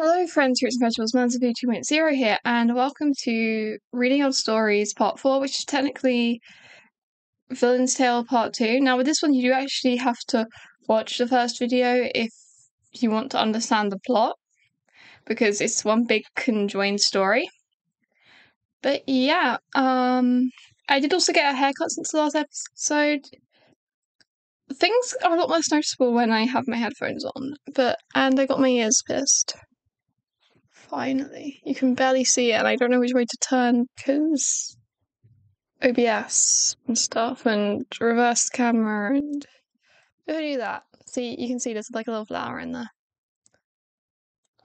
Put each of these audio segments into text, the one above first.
Hello, friends, Roots and Vegetables. Manzabu 2.0 here, and welcome to Reading Old Stories Part 4, which is technically Villain's Tale Part 2. Now, with this one, you do actually have to watch the first video if you want to understand the plot, because it's one big conjoined story. But yeah, I did also get a haircut since the last episode. Things are a lot less noticeable when I have my headphones on, and I got my ears pierced. Finally. You can barely see it, and I don't know which way to turn because OBS and stuff, and reverse camera, and if I do that, see, you can see there's like a little flower in there.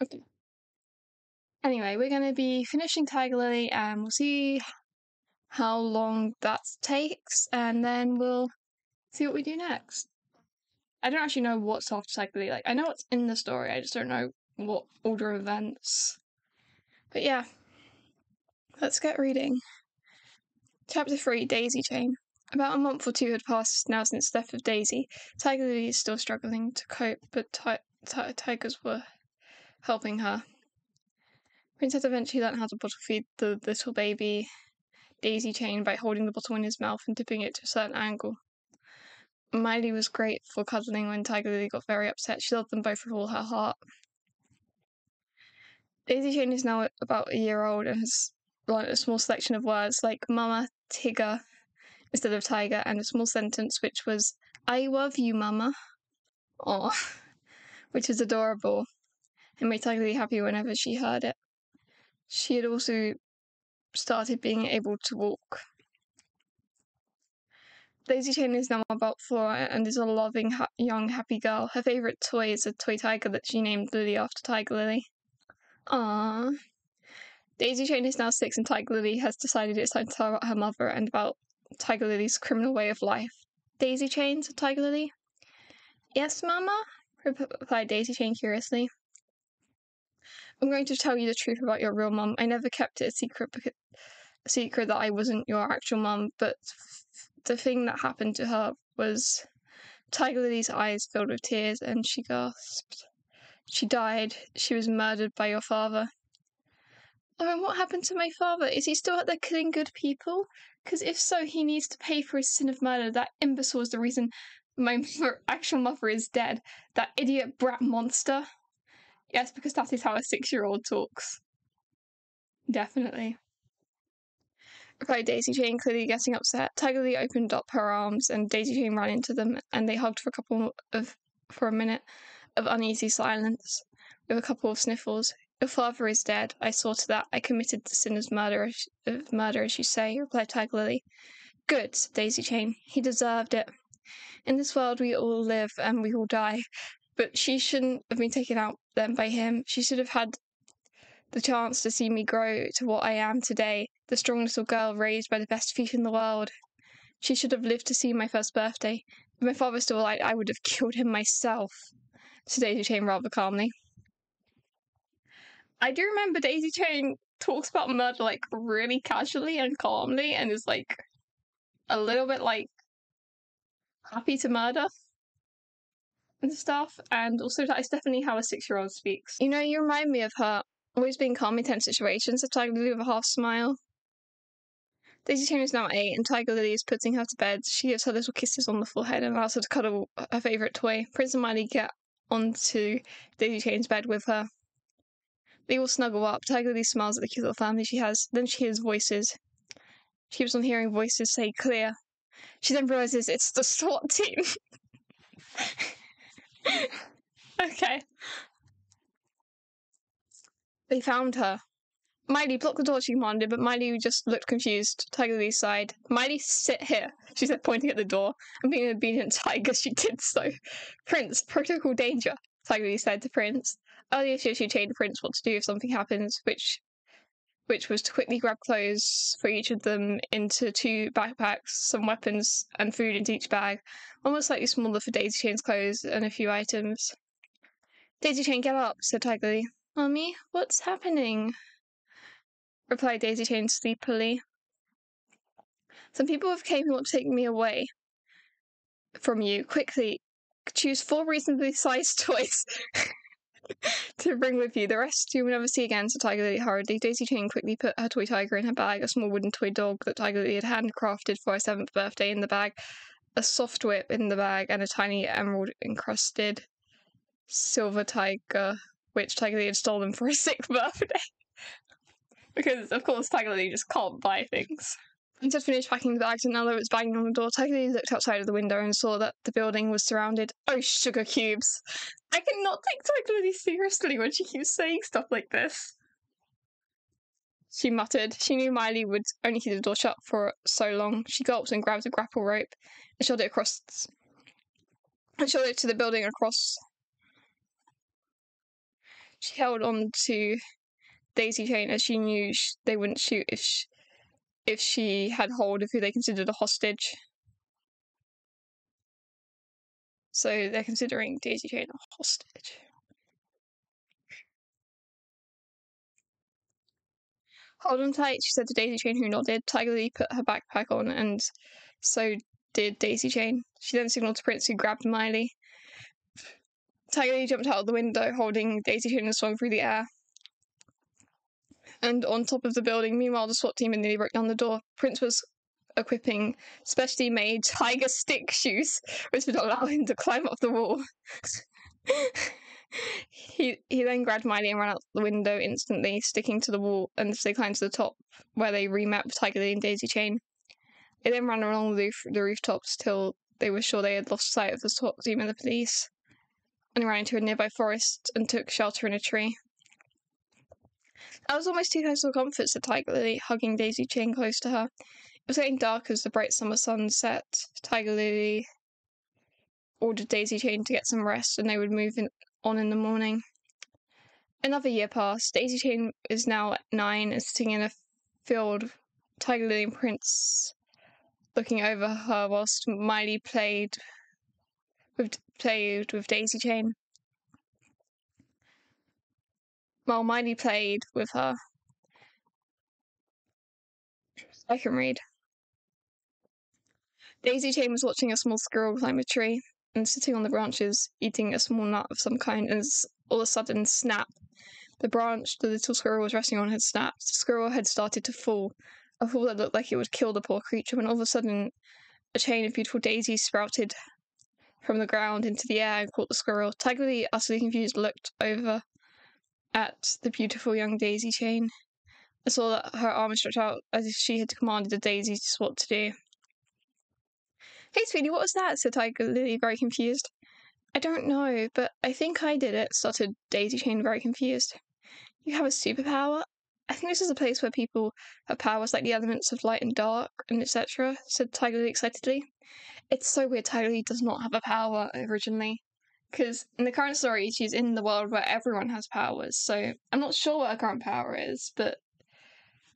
Okay. Anyway, we're going to be finishing Tiger Lily, and we'll see how long that takes, and then we'll see what we do next. I don't actually know what's after Tiger Lily. Like, I know what's in the story, I just don't know what order of events. But yeah, let's get reading. Chapter 3, Daisy Chain. About a month or two had passed now since the death of Daisy. Tiger Lily is still struggling to cope, but tigers were helping her. Princess eventually learned how to bottle feed the little baby Daisy Chain by holding the bottle in his mouth and dipping it to a certain angle. Miley was great for cuddling when Tiger Lily got very upset. She loved them both with all her heart. Daisy Chain is now about a year old and has learned a small selection of words like Mama, Tigger, instead of tiger, and a small sentence which was, "I love you, Mama." Aw, which is adorable, and made Tiger Lily happy whenever she heard it. She had also started being able to walk. Daisy Chain is now about 4 and is a loving, young, happy girl. Her favourite toy is a toy tiger that she named Lily after Tiger Lily. Aww. Daisy Chain is now 6 and Tiger Lily has decided it's time to tell about her mother and about Tiger Lily's criminal way of life. Daisy Chain, said Tiger Lily. Yes, Mama, replied Daisy Chain curiously. I'm going to tell you the truth about your real mum. I never kept it a secret that I wasn't your actual mum, but the thing that happened to her was... Tiger Lily's eyes filled with tears, and she gasped. She died. She was murdered by your father. Oh, and what happened to my father? Is he still out there killing good people? Because if so, he needs to pay for his sin of murder. That imbecile is the reason my actual mother is dead. That idiot brat monster. Yes, because that is how a 6-year-old talks. Definitely. Replied Daisy Chain, clearly getting upset. Tiger Lily opened up her arms, and Daisy Chain ran into them, and they hugged for a minute of uneasy silence, with a couple of sniffles. Your father is dead. I saw to that. I committed the sin of murder, as you say, replied Tiger Lily. Good, said Daisy Chain. He deserved it. In this world we all live and we all die, but she shouldn't have been taken out then by him. She should have had the chance to see me grow to what I am today, the strong little girl raised by the best feet in the world. She should have lived to see my first birthday. If my father still alive, I would have killed him myself, said Daisy Chain rather calmly. I do remember Daisy Chain talks about murder like really casually and calmly, and is like a little bit like happy to murder and stuff, and also that is definitely how a 6-year-old speaks. You know, you remind me of her, always being calm in tense situations, said Tiger Lily with a half smile. Daisy Chain is now 8, and Tiger Lily is putting her to bed. She gives her little kisses on the forehead and allows her to cuddle her favourite toy. Prince and Miley get onto Daisy Chain's bed with her. They all snuggle up. Tiger Lily smiles at the cute little family she has. Then she hears voices. She keeps on hearing voices say, "Clear." She then realises it's the SWAT team. Okay. They found her. Miley, block the door, she commanded, but Miley just looked confused. Tiger Lily sighed. Miley, sit here, she said, pointing at the door, and being an obedient tiger, she did so. Prince, protocol danger, Tiger Lily said to Prince. Earlier she told Prince what to do if something happens, which was to quickly grab clothes for each of them into 2 backpacks, some weapons and food into each bag, one was slightly smaller for Daisy Chain's clothes and a few items. Daisy Chain, get up, said Tiger Lily. Mummy, what's happening? Replied Daisy Chain sleepily. Some people have came who want to take me away from you. Quickly, choose 4 reasonably sized toys. to bring with you. The rest you will never see again, said Tiger Lily hurriedly. Daisy Chain quickly put her toy tiger in her bag, a small wooden toy dog that Tiger Lily had handcrafted for her 7th birthday in the bag, a soft whip in the bag, and a tiny emerald-encrusted silver tiger, which Tiger Lily had stolen for her 6th birthday. Because, of course, Tiger Lily just can't buy things. Once had finished packing the bags and now that it was banging on the door, Tiger Lily looked outside of the window and saw that the building was surrounded. Oh, sugar cubes. I cannot take Tiger Lily seriously when she keeps saying stuff like this. She muttered. She knew Miley would only keep the door shut for so long. She gulped and grabbed a grapple rope and shot it to the building across. She held on to Daisy Chain as she knew they wouldn't shoot if she had hold of who they considered a hostage. So they're considering Daisy Chain a hostage. Hold on tight, she said to Daisy Chain, who nodded. Tiger Lily put her backpack on, and so did Daisy Chain. She then signalled to Prince, who grabbed Miley. Tiger Lily jumped out of the window, holding Daisy Chain, and swung through the air. And on top of the building, meanwhile, the SWAT team had nearly broke down the door. Prince was equipping specially made tiger stick shoes, which would allow him to climb up the wall. He then grabbed Miley and ran out the window instantly, sticking to the wall, and they climbed to the top, where they re-met with Tiger Lily and Daisy Chain. They then ran along the rooftops till they were sure they had lost sight of the SWAT team and the police, and ran into a nearby forest and took shelter in a tree. I was almost too close for comfort, said Tiger Lily, hugging Daisy Chain close to her. It was getting dark as the bright summer sun set. Tiger Lily ordered Daisy Chain to get some rest, and they would move on in the morning. Another year passed. Daisy Chain is now 9 and sitting in a field. Tiger Lily and Prince looking over her whilst Miley played with Daisy Chain. While Miley played with her. I can read. Daisy Chain was watching a small squirrel climb a tree and sitting on the branches, eating a small nut of some kind, and all of a sudden, snap. The branch the little squirrel was resting on had snapped. The squirrel had started to fall, a fall that looked like it would kill the poor creature, when all of a sudden a chain of beautiful daisies sprouted from the ground into the air and caught the squirrel. Tiger Lily, utterly confused, looked over at the beautiful young Daisy Chain. I saw that her arm was stretched out as if she had commanded the daisies what to do. Hey, sweetie, what was that? Said Tiger Lily, very confused. I don't know, but I think I did it, stuttered Daisy Chain, very confused. You have a superpower? I think this is a place where people have powers like the elements of light and dark, and etc., said Tiger Lily excitedly. It's so weird Tiger Lily does not have a power originally, because in the current story, she's in the world where everyone has powers, so I'm not sure what her current power is, but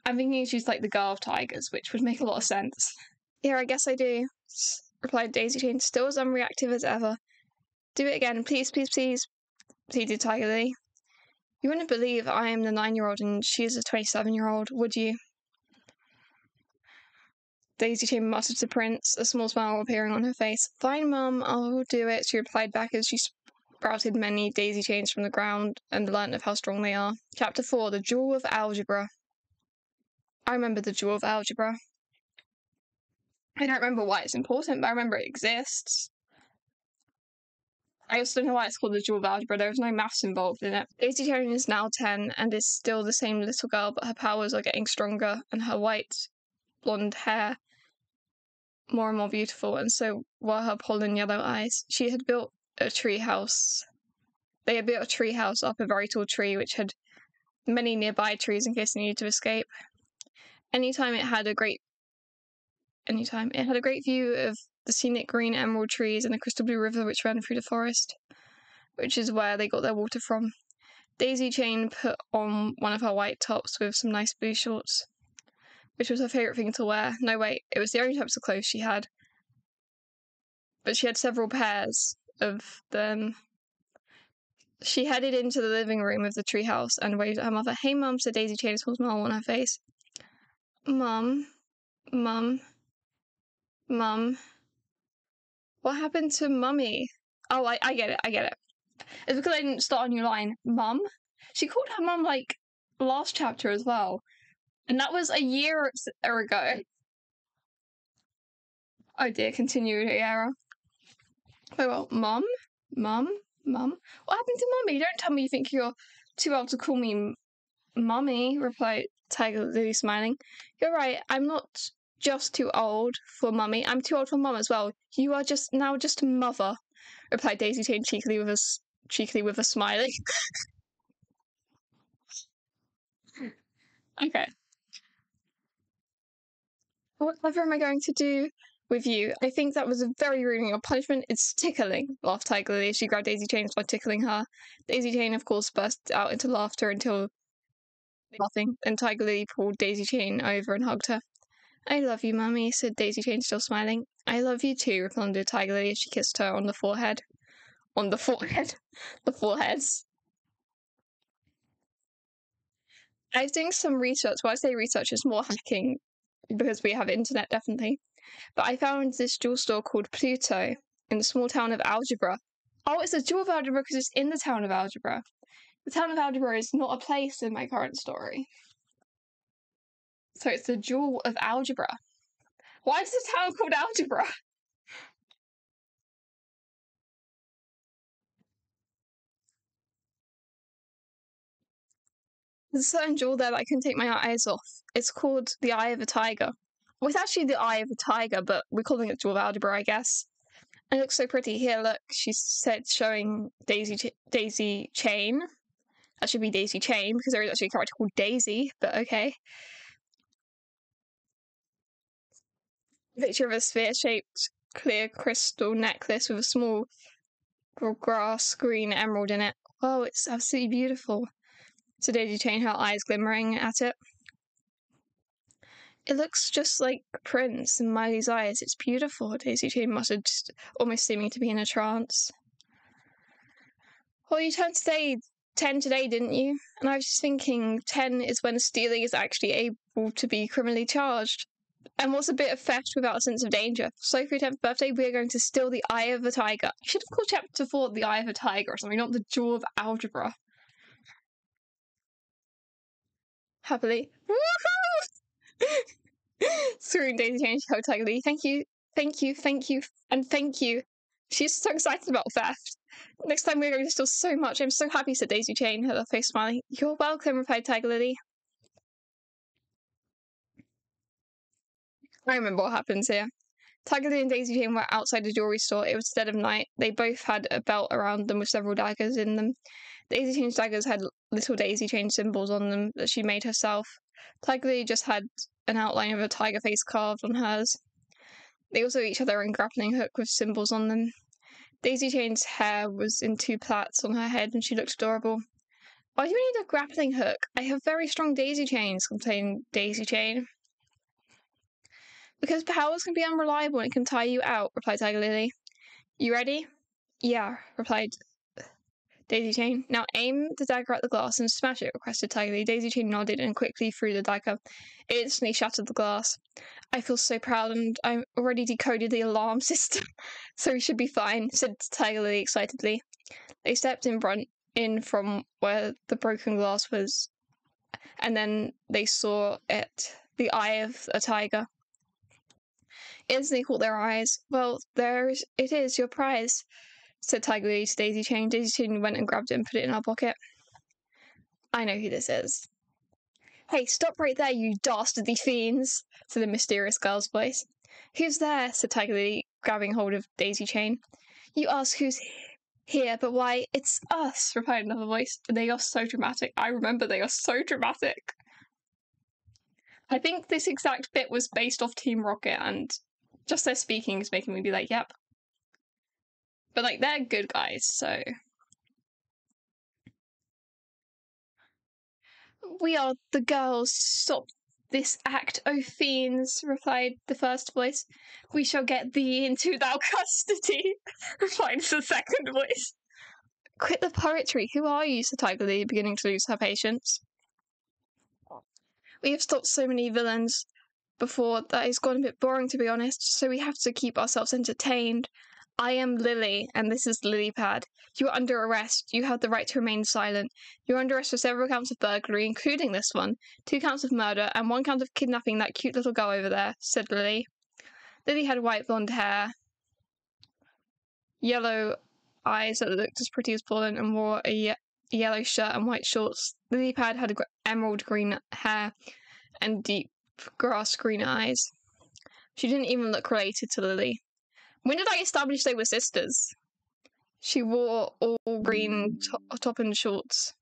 I'm thinking she's like the girl of tigers, which would make a lot of sense. Yeah, I guess I do, replied Daisy Chain, still as unreactive as ever. Do it again, please, please, please, pleaded Tiger Lily. You wouldn't believe I am the 9-year-old and she is a 27-year-old, would you? Daisy Chain muttered to Prince, a small smile appearing on her face. Fine, Mum, I'll do it, she replied back as she sprouted many daisy chains from the ground and learnt of how strong they are. Chapter 4, The Jewel of Algebra. I remember the Jewel of Algebra. I don't remember why it's important, but I remember it exists. I also don't know why it's called the Jewel of Algebra. There was no maths involved in it. Daisy Chain is now 10 and is still the same little girl, but her powers are getting stronger and her white blonde hair more and more beautiful, and so were her pollen yellow eyes. She had built a tree house. They had built a tree house up a very tall tree, which had many nearby trees in case they needed to escape. Anytime it had a great view of the scenic green emerald trees and the crystal blue river which ran through the forest, which is where they got their water from. Daisy Chain put on one of her white tops with some nice blue shorts, which was her favourite thing to wear. No, wait, it was the only types of clothes she had. But she had several pairs of them. She headed into the living room of the treehouse and waved at her mother. Hey, Mum, said Daisy Chain, a small smile on her face. Mum. What happened to Mummy? Oh, I get it. It's because I didn't start a new line. Mum? She called her mum, like, last chapter as well. And that was a year ago. Oh dear, continuity error. Oh well, Mum? Mum? Mum? What happened to Mummy? Don't tell me you think you're too old to call me Mummy, replied Tiger Lily, smiling. You're right, I'm not just too old for Mummy, I'm too old for Mum as well. You are just Mother, replied Daisy Chain cheekily with a smiley. Okay. What clever am I going to do with you? I think that was a very rude. Your punishment is tickling, laughed Tiger Lily as she grabbed Daisy Chain by tickling her. Daisy Chain, of course, burst out into laughter until nothing, and Tiger Lily pulled Daisy Chain over and hugged her. I love you, Mummy, said Daisy Chain, still smiling. I love you too, responded Tiger Lily as she kissed her on the forehead. On the forehead? The foreheads. I was doing some research. Well, I say research, it's more hacking because we have internet, definitely. But I found this jewel store called Pluto in the small town of Algebra. Oh, it's a jewel of Algebra because it's in the town of Algebra. The town of Algebra is not a place in my current story. So it's the jewel of Algebra. Why is the town called Algebra? There's a certain jewel there that I couldn't take my eyes off. It's called the Eye of a Tiger. Well, it's actually the Eye of a Tiger, but we're calling it Jewel of Algebra, I guess. And it looks so pretty. Here, look, she said, showing Daisy Chain. That should be Daisy Chain, because there is actually a character called Daisy, but okay. A picture of a sphere-shaped clear crystal necklace with a small grass green emerald in it. Oh, it's absolutely beautiful. So Daisy Chain, her eyes glimmering at it. It looks just like Prince in Miley's eyes. It's beautiful, Daisy Chain muttered, almost seeming to be in a trance. Well, you turned 10 today, didn't you? And I was just thinking 10 is when stealing is actually able to be criminally charged. And what's a bit of theft without a sense of danger? So for your 10th birthday, we're going to steal the Eye of a Tiger. I should have called chapter 4 the Eye of a Tiger or something, not the Jewel of Algebra. Happily. Woohoo! Screamed Daisy Chain, she hugged Tiger Lee. Thank you, and thank you. She's so excited about theft. Next time we're going to steal so much. I'm so happy, said Daisy Chain, her face smiling. You're welcome, replied Tiger Lily. I remember what happens here. Tiger Lily and Daisy Chain were outside the jewelry store. It was dead of night. They both had a belt around them with several daggers in them. Daisy Chain's daggers had little Daisy Chain symbols on them that she made herself. Tiger Lily just had an outline of a tiger face carved on hers. They also each had their own grappling hook with symbols on them. Daisy Chain's hair was in 2 plaits on her head and she looked adorable. Why do you need a grappling hook? I have very strong daisy chains, complained Daisy Chain. Because powers can be unreliable and it can tire you out, replied Tiger Lily. You ready? Yeah, replied Daisy Chain. Now aim the dagger at the glass and smash it, requested Tiger Lily. Daisy Chain nodded and quickly threw the dagger. It instantly shattered the glass. I feel so proud and I already decoded the alarm system, so we should be fine, said Tiger Lily excitedly. They stepped in from where the broken glass was, and then they saw it, the eye of a tiger. Instantly caught their eyes. Well, it is, your prize, said Tiger Lily to Daisy Chain. Daisy Chain went and grabbed it and put it in her pocket. I know who this is. Hey, stop right there, you dastardly fiends, said the mysterious girl's voice. Who's there? Said Tiger Lily, grabbing hold of Daisy Chain. You ask who's here, but why, it's us, replied another voice. They are so dramatic. I remember they are so dramatic. I think this exact bit was based off Team Rocket, and just their speaking is making me be like, yep. But, like, they're good guys, so. We are the girls. Stop this act, O fiends, replied the first voice. We shall get thee into thou custody, replied the second voice. Quit the poetry. Who are you? Said Tiger Lily, beginning to lose her patience. We have stopped so many villains before that it's gotten a bit boring, to be honest, so we have to keep ourselves entertained. I am Lily, and this is Lily Pad. You are under arrest. You have the right to remain silent. You're under arrest for several counts of burglary, including this one, 2 counts of murder, and 1 count of kidnapping that cute little girl over there, said Lily. Lily had white blonde hair, yellow eyes that looked as pretty as pollen, and wore a yellow shirt and white shorts. Lily Pad had emerald green hair and deep grass green eyes. She didn't even look related to Lily. When did I establish they were sisters? She wore all green top and shorts.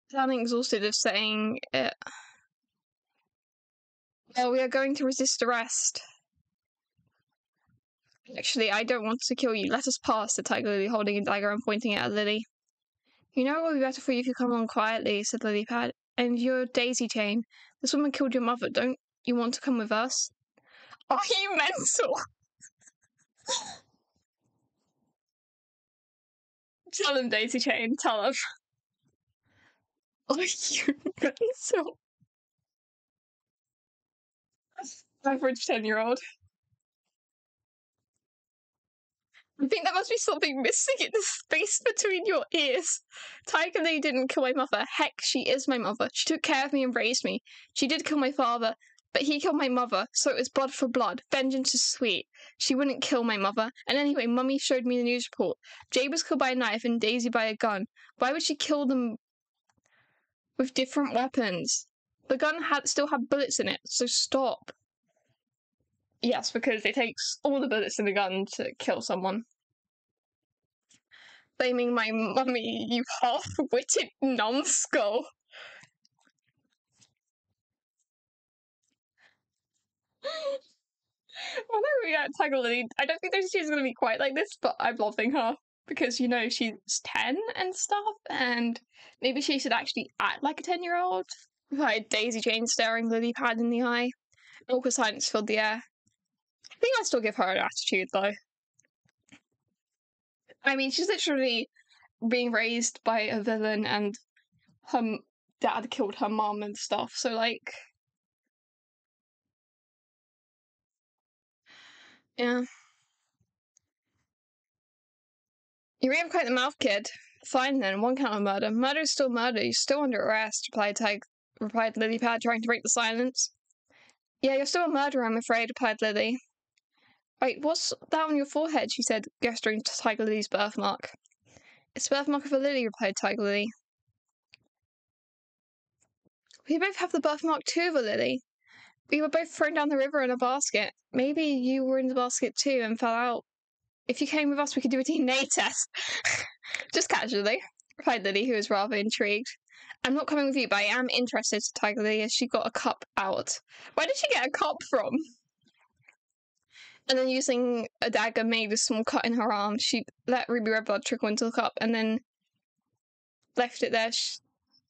Sounding exhausted of saying it. Well, we are going to resist arrest. Actually, I don't want to kill you. Let us pass, said Tiger Lily, holding a dagger and pointing it at Lily. You know it will be better for you if you come along quietly, said Lily Pad. And you're Daisy Chain. This woman killed your mother. Don't you want to come with us? Are you mental? Tell him, Daisy Chain. Tell him. Are you mental? Average 10-year-old. I think there must be something missing in the space between your ears. Tiger Lily didn't kill my mother. Heck, she is my mother. She took care of me and raised me. She did kill my father, but he killed my mother, so it was blood for blood. Vengeance is sweet. She wouldn't kill my mother. And anyway, Mummy showed me the news report. Jade was killed by a knife and Daisy by a gun. Why would she kill them with different weapons? The gun still had bullets in it, so stop. Yes, because it takes all the bullets in the gun to kill someone. Blaming my mummy, you half-witted numbskull. Whenever we get Tiger Lily, I don't think she's going to be quite like this, but I'm loving her. Because, you know, she's 10 and stuff, and maybe she should actually act like a 10-year-old. Like Daisy Chain staring Lily Pad in the eye. Awkward silence filled the air. I think I'd still give her an attitude, though. I mean, she's literally being raised by a villain, and her dad killed her mom and stuff, so, like... Yeah. You really have quite the mouth, kid. Fine then, 1 count of murder. Murder is still murder. You're still under arrest, replied Lily Pad, trying to break the silence. Yeah, you're still a murderer, I'm afraid, replied Lily. Wait, what's that on your forehead? She said, gesturing to Tiger Lily's birthmark. It's the birthmark of a lily, replied Tiger Lily. We both have the birthmark too of a lily. We were both thrown down the river in a basket. Maybe you were in the basket too and fell out. If you came with us, we could do a DNA test. Just casually, replied Lily, who was rather intrigued. I'm not coming with you, but I am interested, said Tiger Lily, as she got a cup out. Where did she get a cup from? And then using a dagger made a small cut in her arm, she let ruby red blood trickle into the cup and then left it there.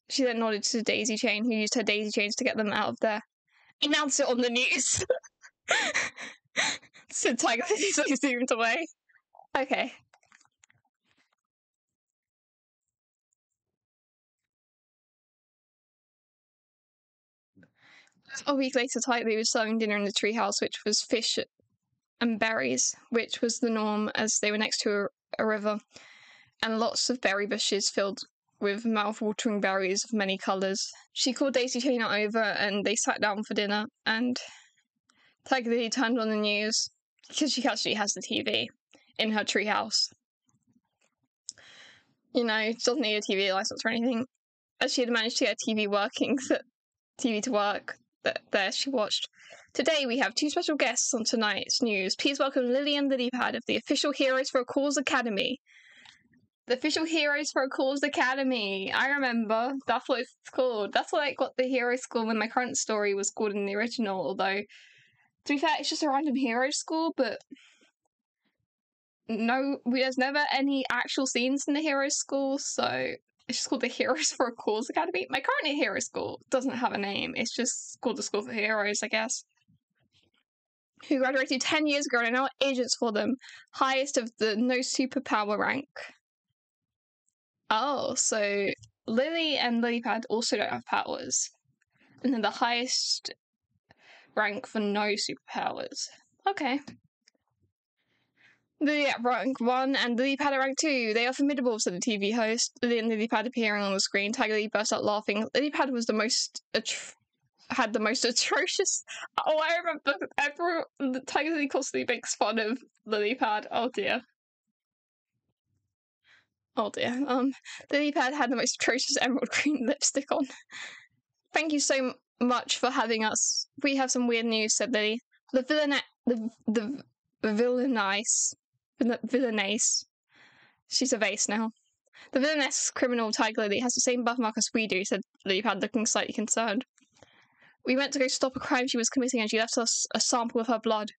She then nodded to Daisy Chain, who used her daisy chains to get them out of there. Announce it on the news, said Tiger Lily, so he zoomed away. Okay. A week later, Tiger Lily was serving dinner in the treehouse, which was fish and berries, which was the norm as they were next to a river, and lots of berry bushes filled with mouth-watering berries of many colours. She called Daisy Chain over, and they sat down for dinner, and Tiger Lily turned on the news, because she actually has the TV in her treehouse. You know, she doesn't need a TV license or anything. As she had managed to get a TV to work, there she watched. Today we have 2 special guests on tonight's news. Please welcome Lily and Lily Pad of the Official Heroes for a Cause Academy. The Official Heroes for a Cause Academy. I remember. That's what it's called. That's like what the hero school in my current story was called in the original, although, to be fair, it's just a random hero school, but no, there's never any actual scenes in the hero school, so it's just called the Heroes for a Cause Academy. My current hero school doesn't have a name. It's just called the School for Heroes, I guess. Who graduated 10 years ago and are now agents for them. Highest of the no superpower rank. Oh, so Lily and Lilypad also don't have powers. And then the highest rank for no superpowers. Okay. Lily at rank 1 and Lily Pad at rank 2. They are formidable, said the TV host. Lily and Lily Pad appearing on the screen. Tiger Lily burst out laughing. Lily Pad was the most had the most atrocious. Oh, I remember Tiger Lily constantly makes fun of Lily Pad. Oh dear. Oh dear. Lily Pad had the most atrocious emerald green lipstick on. Thank you so much for having us. We have some weird news, said Lily. The villainess. She's a vase now. The villainess criminal Tiger Lily has the same birthmark as we do, said Lily Pad, looking slightly concerned. We went to go stop a crime she was committing and she left us a sample of her blood.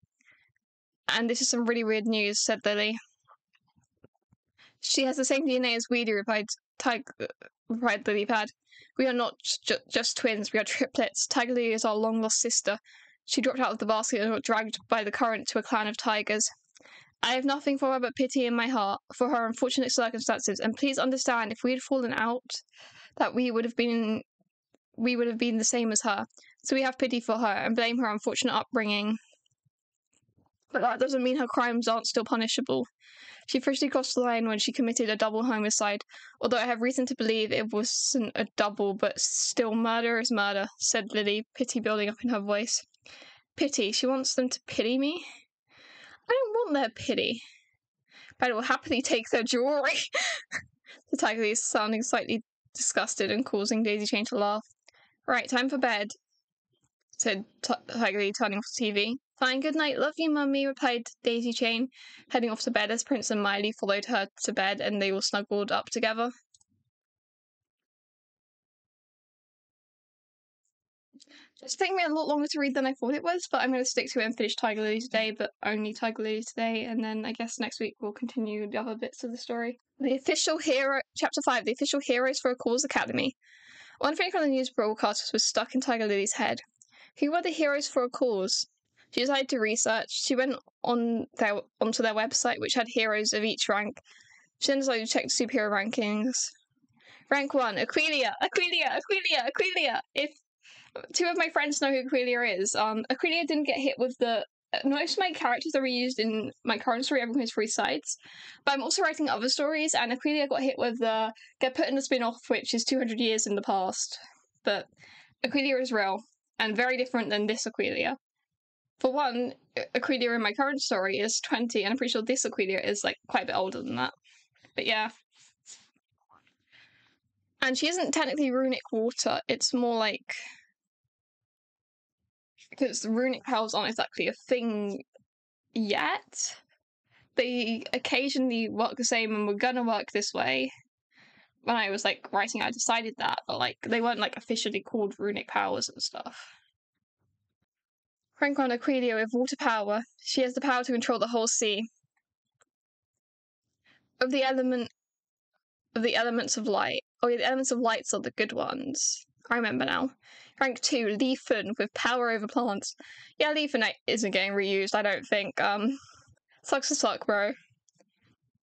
And this is some really weird news, said Lily. She has the same DNA as we do, replied Lily Pad. We are not just twins, we are triplets. Tiger Lily is our long-lost sister. She dropped out of the basket and got dragged by the current to a clan of tigers. I have nothing for her but pity in my heart for her unfortunate circumstances, and please understand, if we had fallen out, that we would have been the same as her. So we have pity for her and blame her unfortunate upbringing. But that doesn't mean her crimes aren't still punishable. She officially crossed the line when she committed a double homicide, although I have reason to believe it wasn't a double, but still murder is murder, said Lily, pity building up in her voice. Pity? She wants them to pity me? I don't want their pity. But I will happily take their jewelry. The Tiger Lily is sounding slightly disgusted and causing Daisy Chain to laugh. Right, time for bed, said Tiger Lily, turning off the TV. Fine, good night, love you, mummy, replied Daisy Chain, heading off to bed as Prince and Miley followed her to bed and they all snuggled up together. It's taking me a lot longer to read than I thought it was, but I'm going to stick to it and finish Tiger Lily today, but only Tiger Lily today, and then I guess next week we'll continue the other bits of the story. Chapter 5, The Official Heroes for a Cause Academy. One thing from the news broadcast was stuck in Tiger Lily's head. Who were the heroes for a cause? She decided to research. She went onto their website, which had heroes of each rank. She then decided to check the superhero rankings. Rank 1, Aquilia. If two of my friends know who Aquilia is, Aquilia didn't get hit with the... Most of my characters are reused in my current story, everyone has 3 sides. But I'm also writing other stories, and Aquilia got hit with the... get put in the spin-off, which is 200 years in the past. But Aquilia is real, and very different than this Aquilia. For one, Aquilia in my current story is 20, and I'm pretty sure this Aquilia is, like, quite a bit older than that. But yeah. And she isn't technically runic water, it's more like... because the runic powers aren't exactly a thing yet. They occasionally work the same and were gonna work this way. When I was, like, writing, I decided that, but, like, they weren't, like, officially called runic powers and stuff. Rank 1 Aquilia with water power. She has the power to control the whole sea. Of the elements of light. Oh yeah, the elements of lights are the good ones. I remember now. Rank 2, Leafin with power over plants. Yeah, Leafin isn't getting reused, I don't think. Sucks to suck, bro.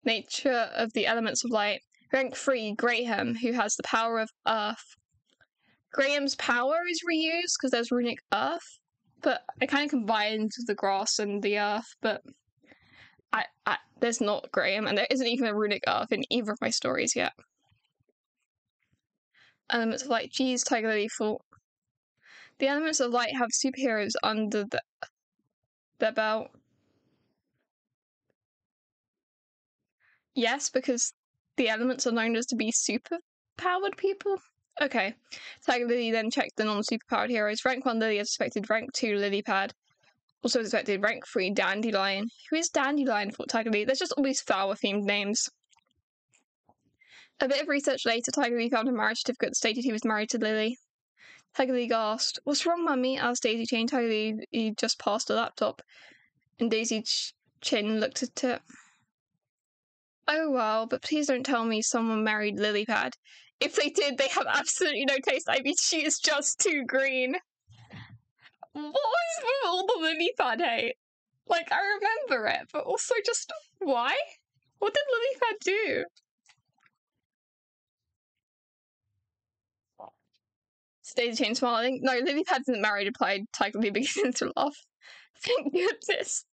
Nature of the elements of light. Rank 3, Graham, who has the power of earth. Graham's power is reused because there's runic earth, but I kind of combined the grass and the earth, but there's not Graham, and there isn't even a runic earth in either of my stories yet. Elements of light. Geez, Tiger Lily thought. The elements of light have superheroes under their belt. Yes, because the elements are known as to be super-powered people. Okay. Tiger Lily then checked the non-superpowered heroes. Rank 1 Lily as expected. Rank 2 Lily Pad. Also as expected. Rank 3 Dandelion. Who is Dandelion? Thought Tiger Lily. There's just all these flower-themed names. A bit of research later, Tiger Lily found a marriage certificate that stated he was married to Lily. Tiger Lily gasped. What's wrong, Mummy? Asked Daisy Chain. Tiger Lily just passed a laptop. And Daisy Chain looked at it. Oh well, but please don't tell me someone married Lily Pad. If they did, they have absolutely no taste. I mean, she is just too green. What was with all the Lily Pad hate? Like, I remember it, but also just, why? What did Lily Pad do? Daisy Chain smiling. No, Lily Pad isn't married, replied Tiger Lily, beginning to laugh. Thank goodness.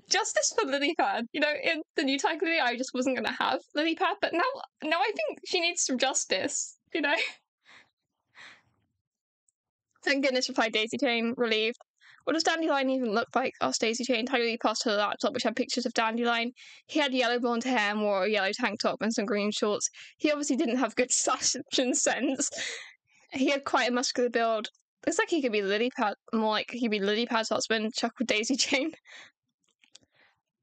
Justice for Lily Pad. You know, in the new Tiger Lily, I just wasn't going to have Lily Pad, but now I think she needs some justice, you know? Thank goodness, replied Daisy Chain, relieved. What does Dandelion even look like? Asked Daisy Chain. Tiger Lily passed her the laptop, which had pictures of Dandelion. He had yellow blonde hair and wore a yellow tank top and some green shorts. He obviously didn't have good fashion sense. He had quite a muscular build. Looks like he could be Lily Pad, more like he'd be Lily Pad's husband, chuckled Daisy Chain.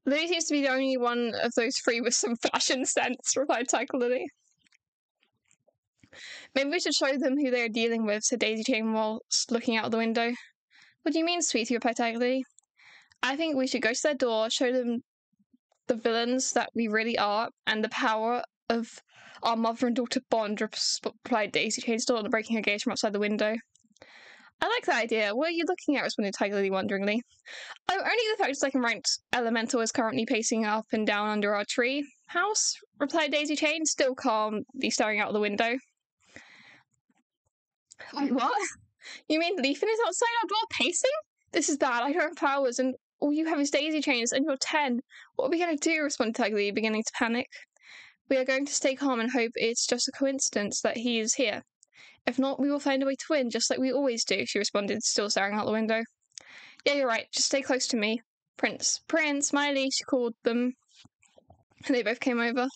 Lily seems to be the only one of those three with some fashion sense, replied Tiger Lily. Maybe we should show them who they are dealing with, said Daisy Chain whilst looking out of the window. What do you mean, sweetie, replied Tiger Lily. I think we should go to their door, show them the villains that we really are, and the power of our mother and daughter bond, replied Daisy Chain, still not breaking her gaze from outside the window. I like that idea. What are you looking at? Responded Tiger Lily wonderingly. Oh, only the fact that ranked elemental is currently pacing up and down under our tree house, replied Daisy Chain, still calmly staring out the window. Wait, what? You mean Leafin is outside our door pacing? This is bad. I don't have powers, and all you have is Daisy Chains, and you're 10. What are we going to do? Responded Tiger Lily, beginning to panic. We are going to stay calm and hope it's just a coincidence that he is here. If not, we will find a way to win, just like we always do, she responded, still staring out the window. Yeah, you're right. Just stay close to me. Prince, Smiley, she called them. And they both came over.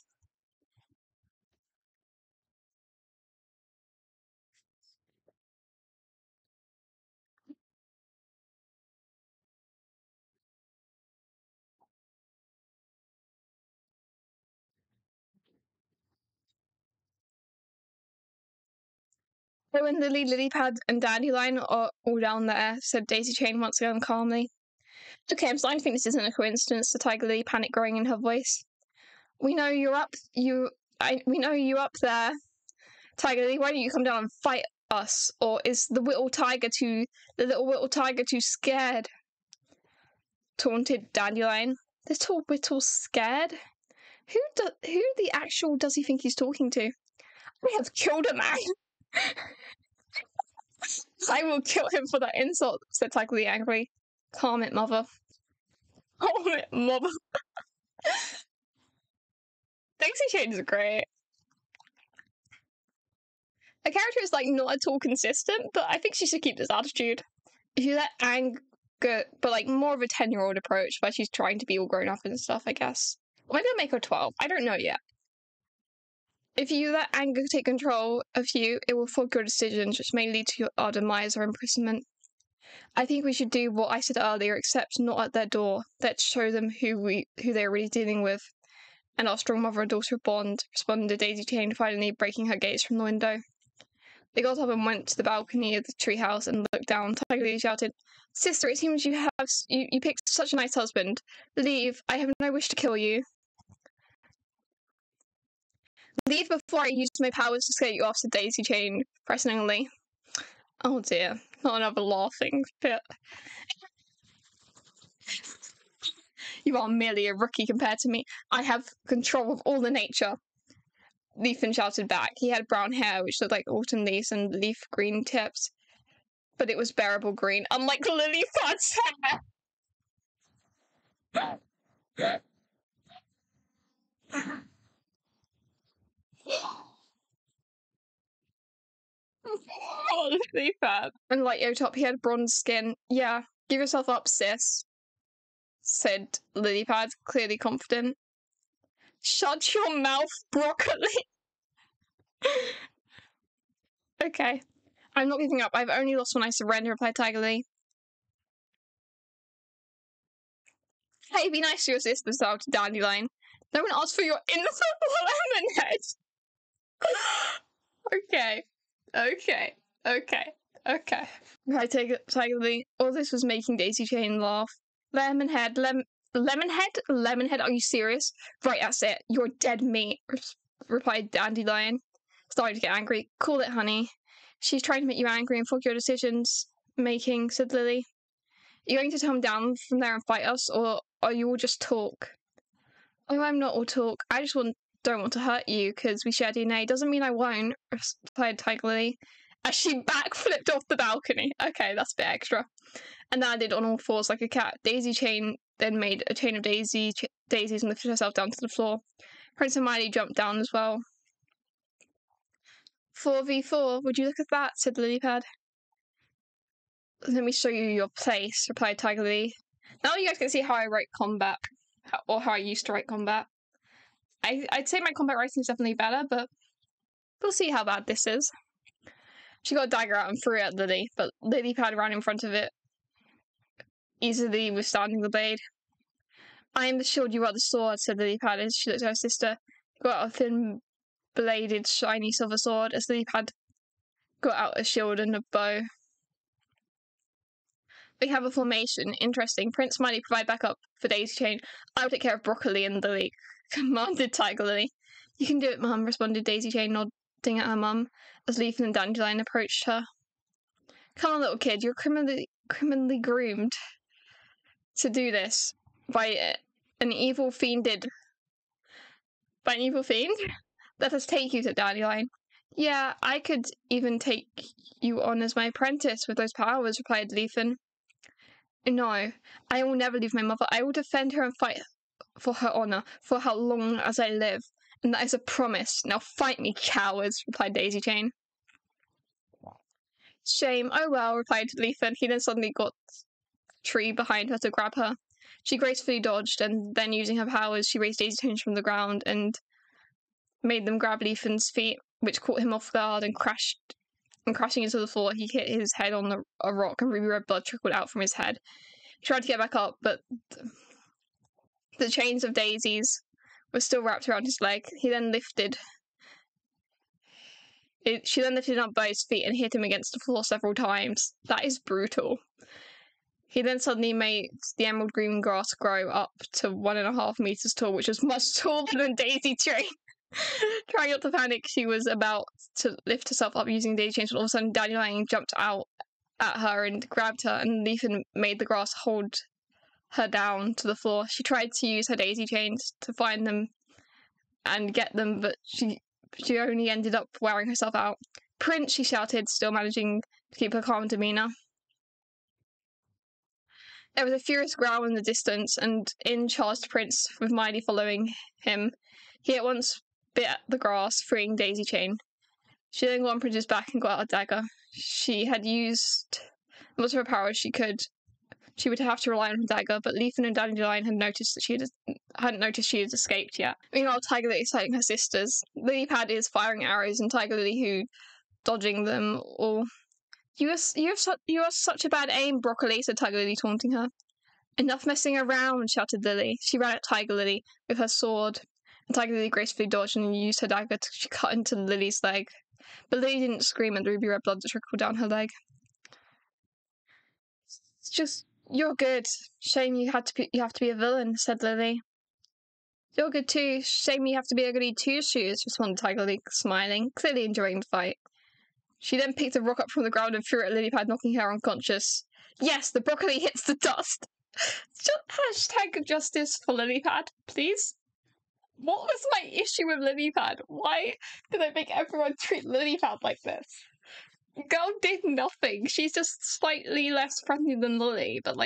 Oh, and Lily Pad and Dandelion are all down there, said Daisy Chain once again calmly. Okay, I'm starting to think this isn't a coincidence, the Tiger Lily, panic growing in her voice. We know you're up there, Tiger Lily. Why don't you come down and fight us? Or is the little whittle tiger too scared? Taunted Dandelion. Little Whittle scared? Who the actual does he think he's talking to? I have killed a man. I will kill him for that insult, said Tiger Lily angrily. Calm it, mother. Calm it, mother. Daisy Chain is great. Her character is not at all consistent, but I think she should keep this attitude. If you let anger, but more of a 10-year-old approach, where she's trying to be all grown up and stuff, I guess. Or maybe I'll make her 12. I don't know yet. If you let anger take control of you, it will fork your decisions, which may lead to our demise or imprisonment. I think we should do what I said earlier, except not at their door. Let's show them who they're really dealing with. And our strong mother and daughter bond, responded Daisy Chain, finally breaking her gaze from the window. They got up and went to the balcony of the treehouse and looked down. Tiger Lily shouted, Sister, it seems you picked such a nice husband. Leave. I have no wish to kill you. Leave before I use my powers to scare you off, said Daisy Chain, pressingly. Oh dear, not another laughing fit. You are merely a rookie compared to me. I have control of all the nature. Leafin shouted back. He had brown hair, which looked like autumn leaves and leaf green tips. But it was bearable green, unlike Lily Pad's hair. Oh, Lily Pad. And like Yotop, he had bronze skin. Yeah, give yourself up, sis, said Lily Pad, clearly confident. Shut your mouth, broccoli. Okay. I'm not giving up. I've only lost when I surrender, replied Tiger Lily. Hey, be nice to your sister, shouted Dandelion. No one asked for your innocent lemon head. Okay. Right, Tiger Lily. All this was making Daisy Chain laugh. Lemonhead, Lemonhead, are you serious? Right, that's it. You're dead meat, replied Dandelion, starting to get angry. Cool it, honey. She's trying to make you angry and fuck your decisions making, said Lily. Are you going to come down from there and fight us, or are you all just talk? Oh, I'm not all talk. I just don't want to hurt you, because we share DNA. Doesn't mean I won't, replied Tiger Lily. as she backflipped off the balcony. Okay, that's a bit extra. And landed on all fours like a cat. Daisy Chain then made a chain of daisies and lifted herself down to the floor. Prince Hermione jumped down as well. 4v4, would you look at that? Said Lily Pad. Let me show you your place, replied Tiger Lily. Now you guys can see how I write combat, or how I used to write combat. I'd say my combat writing is definitely better, but we'll see how bad this is. She got a dagger out and threw it at Lily, but Lily Pad ran in front of it, easily withstanding the blade. I am the shield, you are the sword, said Lily Pad as she looked at her sister. Got out a thin-bladed, shiny silver sword as Lily Pad got out a shield and a bow. We have a formation. Interesting. Prince Hermione, provide backup for Daisy Chain. I will take care of Broccoli and Lily, commanded Tiger Lily. You can do it, Mum, responded Daisy Chain, nodding at her mum as Leaf and Dandelion approached her. Come on, little kid, you're criminally groomed to do this by an evil fiend. Let us take you, said Dandelion. Yeah, I could even take you on as my apprentice with those powers, replied Leafin. No, I will never leave my mother. I will defend her and fight for her honour for how long as I live. And that is a promise. Now fight me, cowards, replied Daisy Chain. Shame. Oh well, replied Leafin. He then suddenly got a tree behind her to grab her. She gracefully dodged, and then using her powers, she raised Daisy Chain from the ground and made them grab Leafin's feet, which caught him off guard and crashing into the floor. He hit his head on a rock, and ruby red blood trickled out from his head. He tried to get back up, but the chains of daisies were still wrapped around his leg. She then lifted up by his feet and hit him against the floor several times. That is brutal. He then suddenly made the emerald green grass grow up to 1.5 meters tall, which was much taller than Daisy Chain. Trying not to panic, she was about to lift herself up using Daisy Chain, but all of a sudden Dandelion jumped out at her and grabbed her, and Leafin made the grass hold her down to the floor. She tried to use her Daisy Chains to find them and get them, but she only ended up wearing herself out. Prince, she shouted, still managing to keep her calm demeanour. There was a furious growl in the distance, and in charged Prince, with Miley following him. He at once bit at the grass, freeing Daisy Chain. She then got on Prince's back and got out a dagger. She had used most of her powers she could. She would have to rely on her dagger, but Leafin and Dandelion hadn't noticed she had escaped yet. Meanwhile, Tiger Lily is fighting her sisters. Lily Pad is firing arrows, and Tiger Lily, who dodging them all. You are such a bad aim, Broccoli, said Tiger Lily, taunting her. Enough messing around, shouted Lily. She ran at Tiger Lily with her sword, and Tiger Lily gracefully dodged and used her dagger to cut into Lily's leg. But Lily didn't scream, and the ruby red blood trickled down her leg. It's just, you're good. Shame you have to be a villain, said Lily. You're good too. Shame you have to be a goody two-shoes, responded Tiger Lily, smiling, clearly enjoying the fight. She then picked a rock up from the ground and threw it at Lily Pad, knocking her unconscious. Yes, the broccoli hits the dust. Hashtag justice for Lily Pad, please. What was my issue with Lily Pad? Why did I make everyone treat Lily Pad like this? Girl did nothing. She's just slightly less friendly than Lily, but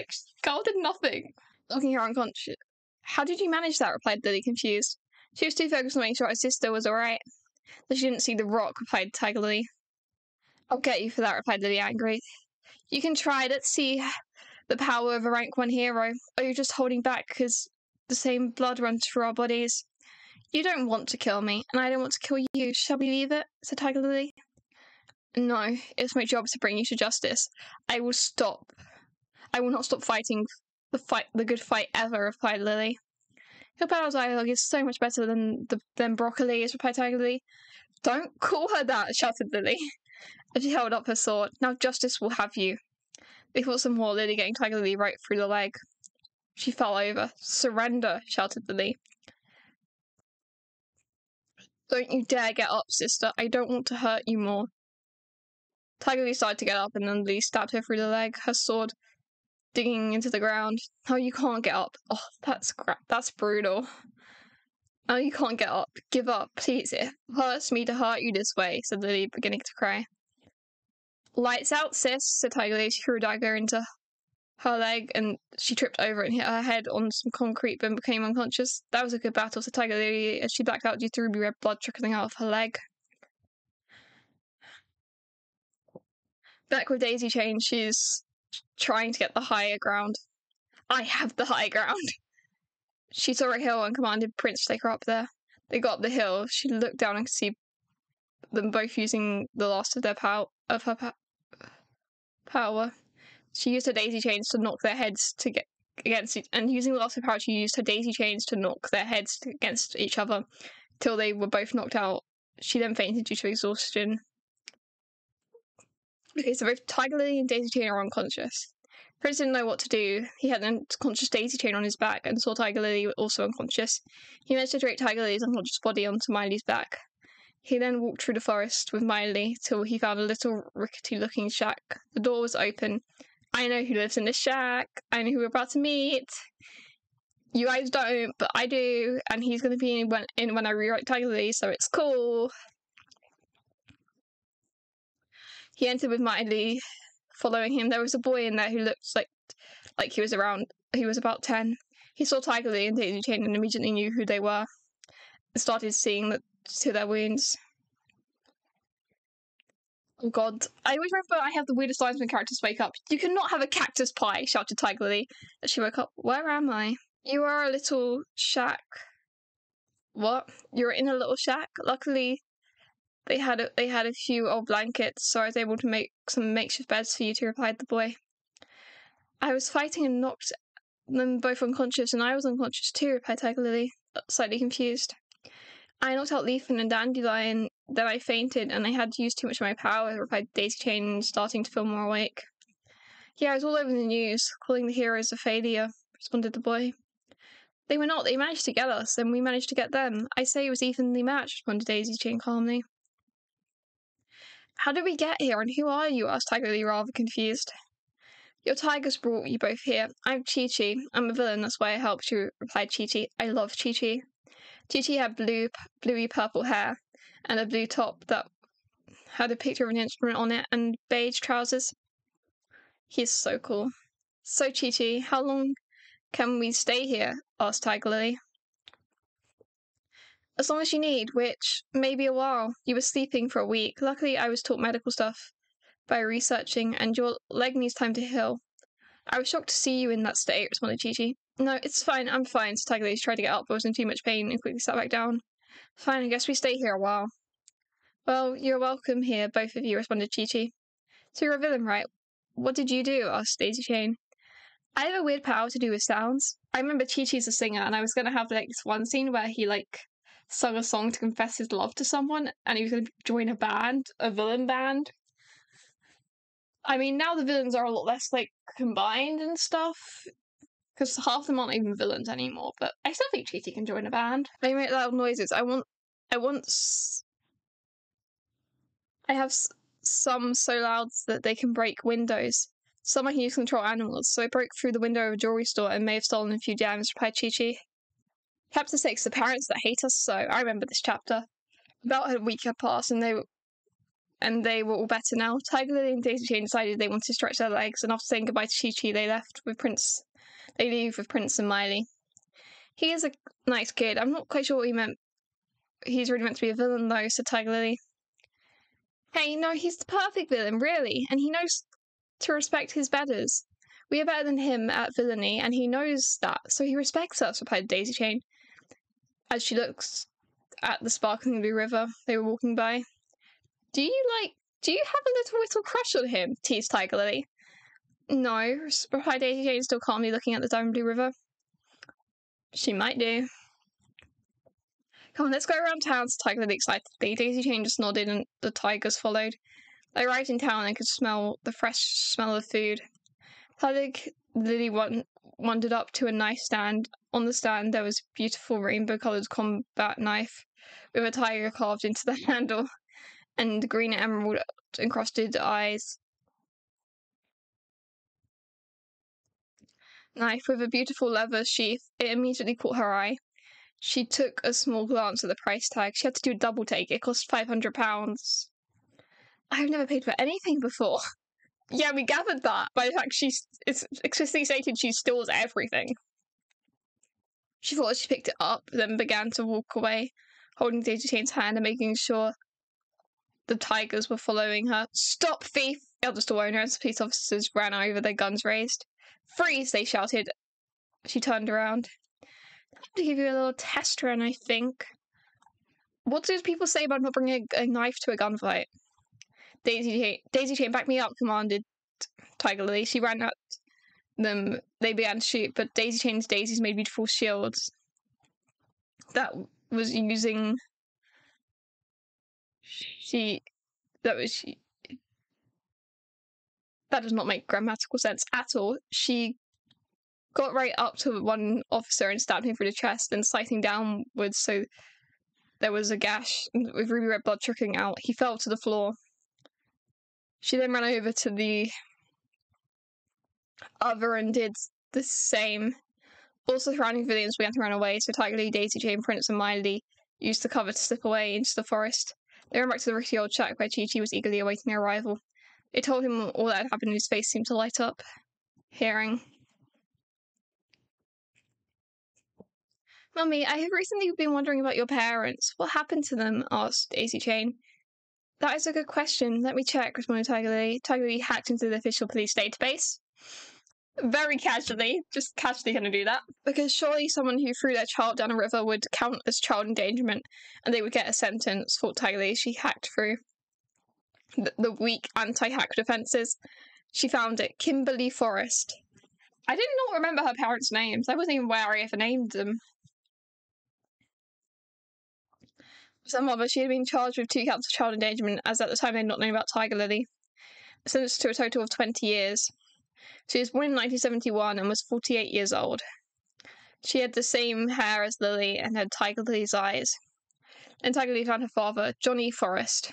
girl did nothing. Knocking her unconscious. How did you manage that? Replied Lily, confused. She was too focused on making sure her sister was alright. That she didn't see the rock, replied Tiger Lily. I'll get you for that, replied Lily, angry. You can try. Let's see the power of a rank 1 hero. Or you're just holding back because the same blood runs through our bodies. You don't want to kill me, and I don't want to kill you. Shall we leave it? Said Tiger Lily. No, it's my job to bring you to justice. I will not stop fighting the good fight ever, replied Lily. Your battle dialogue is so much better than Broccoli's, replied Tiger Lily. Don't call her that, shouted Lily. And she held up her sword. Now justice will have you. They fought some more, Lily getting Tiger Lily right through the leg. She fell over. Surrender, shouted Lily. Don't you dare get up, sister. I don't want to hurt you more. Tiger Lily started to get up, and then Lily stabbed her through the leg, her sword digging into the ground. Oh, you can't get up. Oh, that's brutal. Oh, you can't get up. Give up, please. It hurts me to hurt you this way, said Lily, beginning to cry. Lights out, sis, said Tiger Lily. She threw a dagger into her leg and she tripped over it and hit her head on some concrete but became unconscious. That was a good battle, said Tiger Lily as she blacked out due to ruby red blood trickling out of her leg. Back with Daisy Chain, she's trying to get the higher ground. I have the high ground. She saw a hill and commanded Prince to take her up there. They got up the hill. She looked down and could see them both using the last of her power. She used her daisy chains to knock their heads to get against it, and using the last of her power, she used her daisy chains to knock their heads against each other till they were both knocked out. She then fainted due to exhaustion. Okay, so both Tiger Lily and Daisy Chain are unconscious. Prince didn't know what to do. He had an unconscious Daisy Chain on his back and saw Tiger Lily also unconscious. He managed to drag Tiger Lily's unconscious body onto Miley's back. He then walked through the forest with Miley till he found a little rickety-looking shack. The door was open. I know who lives in this shack. I know who we're about to meet. You guys don't, but I do. And he's going to be in when I rewrite Tiger Lily, so it's cool. He entered with Miley following him. There was a boy in there who looked like he was about 10. He saw Tiger Lily and Daisy Chain and immediately knew who they were and started seeing to their wounds. Oh god. I always remember I have the weirdest lines when characters wake up. You cannot have a cactus pie, shouted Tiger Lily as she woke up. Where am I? You are a little shack. What? You're in a little shack? Luckily, they had a few old blankets, so I was able to make some makeshift beds for you two, replied the boy. I was fighting and knocked them both unconscious, and I was unconscious too, replied Tiger Lily, slightly confused. I knocked out Leaf and Dandelion, then I fainted, and I had used too much of my power, replied Daisy Chain, starting to feel more awake. Yeah, I was all over the news, calling the heroes a failure, responded the boy. They were not. They managed to get us, and we managed to get them. I say it was evenly matched, responded Daisy Chain calmly. How did we get here, and who are you? Asked Tiger Lily, rather confused. Your tigers brought you both here. I'm Chi-Chi. I'm a villain, that's why I helped you, replied Chi-Chi. I love Chi-Chi. Chi-Chi had bluey purple hair, and a blue top that had a picture of an instrument on it, and beige trousers. He's so cool. So, Chi-Chi, how long can we stay here? Asked Tiger Lily. As long as you need, which may be a while. You were sleeping for a week. Luckily, I was taught medical stuff by researching, and your leg needs time to heal. I was shocked to see you in that state, responded Chi-Chi. No, it's fine, I'm fine, so Tiger Lily tried to get up but was in too much pain and quickly sat back down. Fine, I guess we stay here a while. Well, you're welcome here, both of you, responded Chi-Chi. So you're a villain, right? What did you do? Asked Daisy Chain. I have a weird power to do with sounds. I remember Chi-Chi's a singer, and I was going to have this one scene where he sung a song to confess his love to someone, and he was going to join a band, a villain band. I mean, now the villains are a lot less combined and stuff, because half of them aren't even villains anymore. But I still think Chi-Chi can join a band. They make loud noises. I have some so loud that they can break windows. Some I can use to control animals, so I broke through the window of a jewelry store and may have stolen a few gems, replied Chi-Chi. Chapter 6, The Parents That Hate Us So. I remember this chapter. About a week had passed and they were all better now. Tiger Lily and Daisy Chain decided they wanted to stretch their legs, and after saying goodbye to Chi-Chi, they leave with Prince and Miley. He is a nice kid. I'm not quite sure what he meant. He's really meant to be a villain though, said Tiger Lily. Hey, no, he's the perfect villain, really, and he knows to respect his betters. We are better than him at villainy, and he knows that, so he respects us, replied Daisy Chain, as she looks at the sparkling blue river they were walking by. Do you have a little crush on him? Teased Tiger Lily. No, replied Daisy Chain, still calmly looking at the diamond blue river. She might do. Come on, let's go around town, said Tiger Lily excitedly. Daisy Chain just nodded and the tigers followed. They arrived in town and could smell the fresh smell of food. Tiger Lily wandered up to a knife stand. On the stand there was a beautiful rainbow-coloured combat knife with a tiger carved into the handle and green emerald encrusted eyes. Knife with a beautiful leather sheath. It immediately caught her eye. She took a small glance at the price tag. She had to do a double take. It cost £500. I've never paid for anything before. Yeah, we gathered that by the fact it's explicitly stated she stores everything. She thought she picked it up, then began to walk away, holding Daisy Chain's hand and making sure the tigers were following her. "Stop, thief!" yelled the store owner as the police officers ran over, their guns raised. "Freeze!" they shouted. She turned around. "I have to give you a little test run, I think." "What do people say about not bringing a knife to a gunfight?" Daisy Chain, back me up, commanded Tiger Lily. She ran at them. They began to shoot, but Daisy Chain's daisies made beautiful shields. That does not make grammatical sense at all. She got right up to one officer and stabbed him through the chest, then slicing downwards so there was a gash with ruby red blood trickling out. He fell to the floor. She then ran over to the other and did the same. Also, surrounding civilians began to run away, so Tiger Lily, Daisy Chain, Prince, and Miley used the cover to slip away into the forest. They ran back to the rickety old shack where Chi-Chi was eagerly awaiting their arrival. They told him all that had happened, and his face seemed to light up. Hearing. "Mummy, I have recently been wondering about your parents. What happened to them?" asked Daisy Chain. "That is a good question. Let me check," responded Tiger Lily. Tiger Lily hacked into the official police database. Very casually, just casually gonna do that. Because surely someone who threw their child down a river would count as child endangerment, and they would get a sentence, thought Tiger Lily. She hacked through the weak anti-hack defenses. She found it. Kimberly Forrest. I did not remember her parents' names. I wasn't even aware I ever named them. Her mother, she had been charged with 2 counts of child endangerment, as at the time they had not known about Tiger Lily. Sentenced to a total of 20 years. She was born in 1971 and was 48 years old. She had the same hair as Lily and had Tiger Lily's eyes. And Tiger Lily found her father, Johnny Forrest.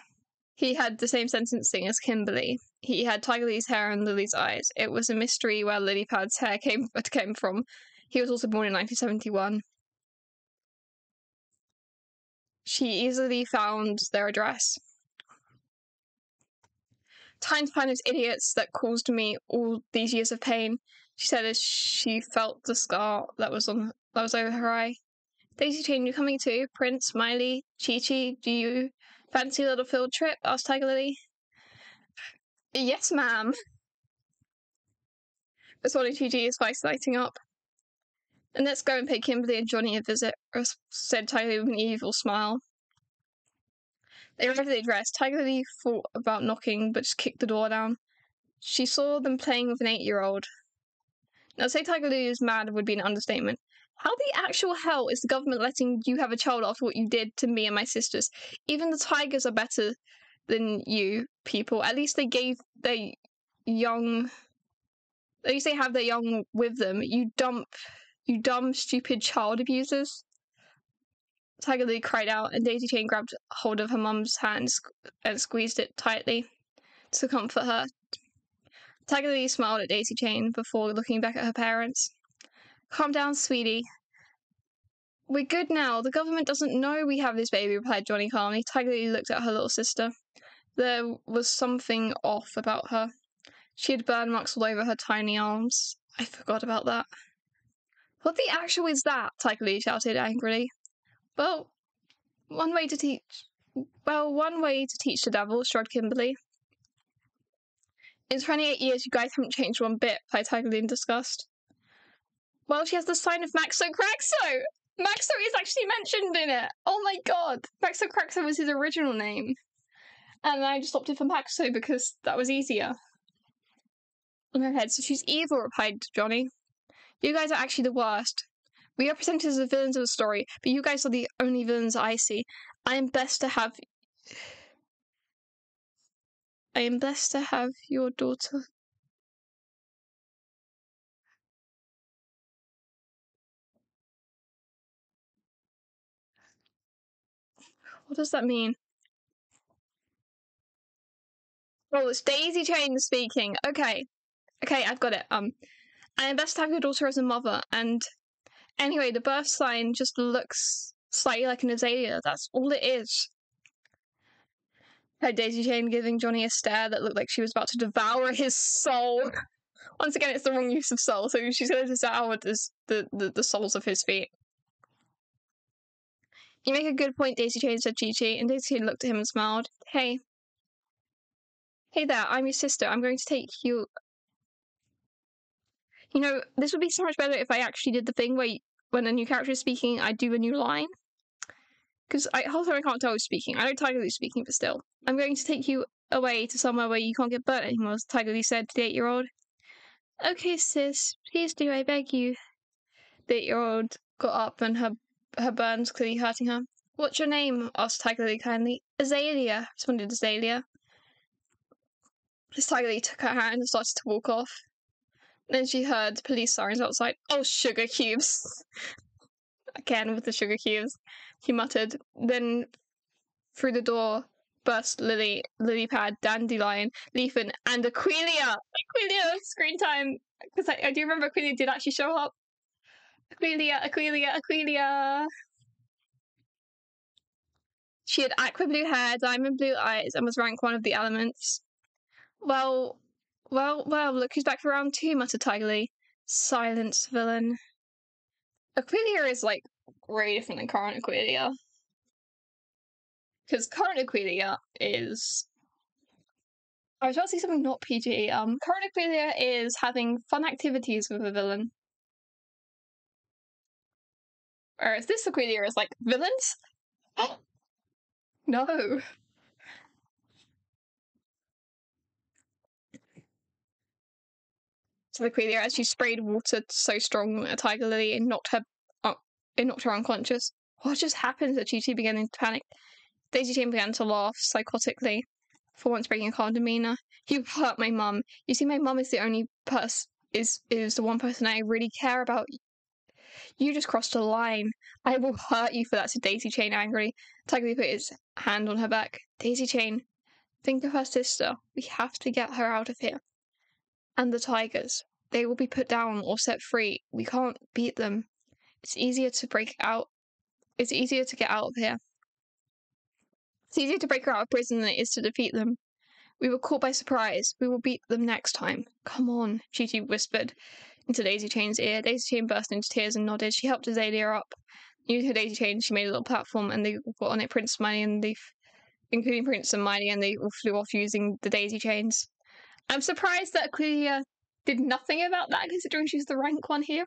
He had the same sentencing as Kimberly. He had Tiger Lily's hair and Lily's eyes. It was a mystery where Lily Pad's hair came from. He was also born in 1971. She easily found their address. "Time to find those idiots that caused me all these years of pain," she said as she felt the scar that was over her eye. "Daisy Chain, you coming too? Prince, Miley, Chi-Chi, do you fancy a little field trip?" asked Tiger Lily. "Yes, ma'am," responded Chi-Chi, his face lighting up. "And let's go and pay Kimberly and Johnny a visit," said Tiger Lily with an evil smile. They arrived at the address. Tiger Lily thought about knocking, but just kicked the door down. She saw them playing with an 8-year-old. Now, to say Tiger Lily was mad would be an understatement. How the actual hell is the government letting you have a child after what you did to me and my sisters? Even the tigers are better than you people. At least they gave their young... At least they have their young with them. You dumb, stupid child abusers. Tiger Lily cried out, and Daisy Chain grabbed hold of her mum's hand and squeezed it tightly to comfort her. Tiger Lily smiled at Daisy Chain before looking back at her parents. "Calm down, sweetie. We're good now. The government doesn't know we have this baby," replied Johnny calmly. Tiger Lily looked at her little sister. There was something off about her. She had burn marks all over her tiny arms. I forgot about that. "What the actual is that?" Tiger Lily shouted angrily. Well, one way to teach the devil," shrugged Kimberly. "In 28 years, you guys haven't changed one bit," replied Tiger Lily in disgust. "Well, she has the sign of Maxo Craxo! Maxo is actually mentioned in it! Oh my god! Maxo Craxo was his original name. And I just opted for Maxo because that was easier." In her head, "So she's evil," replied Johnny. "You guys are actually the worst. We are presented as the villains of the story, but you guys are the only villains I see. I am blessed to have your daughter." What does that mean? Oh, it's Daisy Chain speaking. Okay, I've got it. I am blessed to have your daughter as a mother, and anyway, the birth sign just looks slightly like an azalea. That's all it is. Her Daisy Chain giving Johnny a stare that looked like she was about to devour his soul. Once again, it's the wrong use of soul, so she's going to devour the soles of his feet. You make a good point, Daisy Chain, said Chi-Chi, and Daisy Chain looked at him and smiled. Hey. Hey there, I'm your sister. I'm going to take you... You know, this would be so much better if I actually did the thing where when a new character is speaking, I do a new line. Because whole time I can't tell who's speaking. I know Tiger Lee's speaking, but still. I'm going to take you away to somewhere where you can't get burnt anymore, as Tiger Lee said to the 8-year-old. Okay, sis, please do, I beg you. The 8-year-old got up and her burns clearly hurting her. What's your name? Asked Tiger Lee kindly. Azalea, responded Azalea. As Tiger Lee took her hand and started to walk off. Then she heard police sirens outside. Oh, sugar cubes. Again with the sugar cubes, he muttered. Then through the door burst Lilly Pad, Dandelion, Leafin, and Aquilia. Aquilia screen time. Because I do remember Aquilia did actually show up. Aquilia. She had aqua blue hair, diamond blue eyes, and was rank 1 of the elements. Well, look who's back for round 2, muttered Tiger Lee. Silence, villain. Aquilia is, like, way different than current Aquilia. Because current Aquilia is... I was about to say something not PG. Current Aquilia is having fun activities with a villain. Whereas this Aquilia is like, villains? No. So Aquilia, as she sprayed water so strong at Tiger Lily, it knocked her unconscious. What just happened? Said Chi-Chi, beginning to panic. Daisy Chain began to laugh psychotically, for once breaking a calm demeanor. You hurt my mum. You see, my mum is the only person, is the one person I really care about. You just crossed a line. I will hurt you for that, said Daisy Chain angrily. Tiger Lee put his hand on her back. Daisy Chain, think of her sister. We have to get her out of here. And the tigers. They will be put down or set free. We can't beat them. It's easier to break out. It's easier to get out of here. It's easier to break her out of prison than it is to defeat them. We were caught by surprise. We will beat them next time. Come on, Chi-Chi whispered into Daisy Chain's ear. Daisy Chain burst into tears and nodded. She helped Azalea up. Using her Daisy Chain, she made a little platform and they got on it Prince, Smiley, and Leaf, including Prince and Miley, and they all flew off using the Daisy Chains. I'm surprised that Aquilia did nothing about that, considering she's the rank 1 hero.